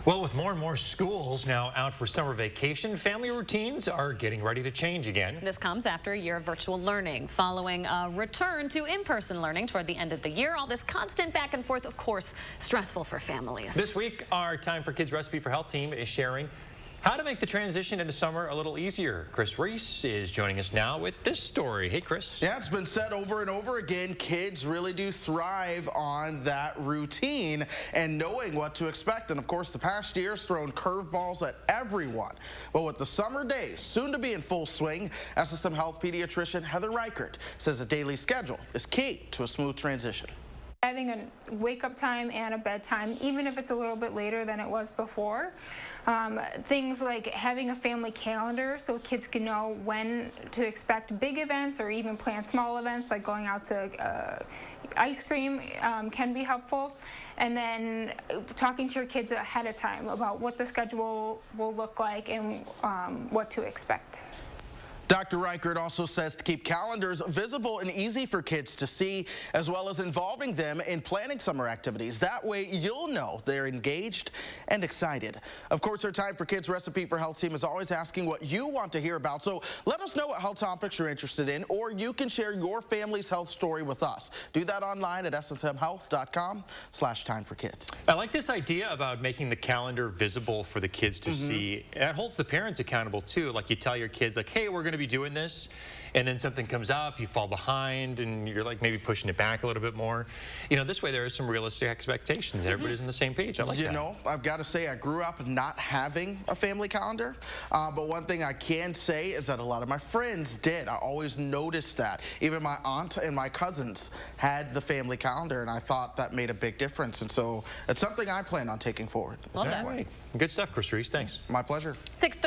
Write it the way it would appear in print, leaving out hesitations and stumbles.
Well, with more and more schools now out for summer vacation, family routines are getting ready to change again. This comes after a year of virtual learning, following a return to in-person learning toward the end of the year. All this constant back and forth, of course, stressful for families. This week, our Time for Kids Recipe for Health team is sharing how to make the transition into summer a little easier. Chris Reese is joining us now with this story. Hey, Chris. Yeah, it's been said over and over again, kids really do thrive on that routine and knowing what to expect. And of course, the past year's thrown curveballs at everyone. But with the summer days soon to be in full swing, SSM Health pediatrician Heather Reichert says a daily schedule is key to a smooth transition. Having a wake-up time and a bedtime, even if it's a little bit later than it was before. Things like having a family calendar so kids can know when to expect big events or even plan small events like going out to ice cream can be helpful. And then talking to your kids ahead of time about what the schedule will look like and what to expect. Dr. Reichert also says to keep calendars visible and easy for kids to see, as well as involving them in planning summer activities. That way you'll know they're engaged and excited. Of course, our Time for Kids Recipe for Health team is always asking what you want to hear about. So let us know what health topics you're interested in, or you can share your family's health story with us. Do that online at ssmhealth.com/timeforkids. I like this idea about making the calendar visible for the kids to see. That holds the parents accountable too. Like you tell your kids, like, hey, we're going to be doing this, and then something comes up, you fall behind, and you're like maybe pushing it back a little bit more. You know, this way there are some realistic expectations and everybody's on the same page. I like that. You know, I've got to say I grew up not having a family calendar, but one thing I can say is that a lot of my friends did. I always noticed that. Even my aunt and my cousins had the family calendar, and I thought that made a big difference. And so it's something I plan on taking forward. Well done. All right. Good stuff, Chris Reese. Thanks. My pleasure. 6:30.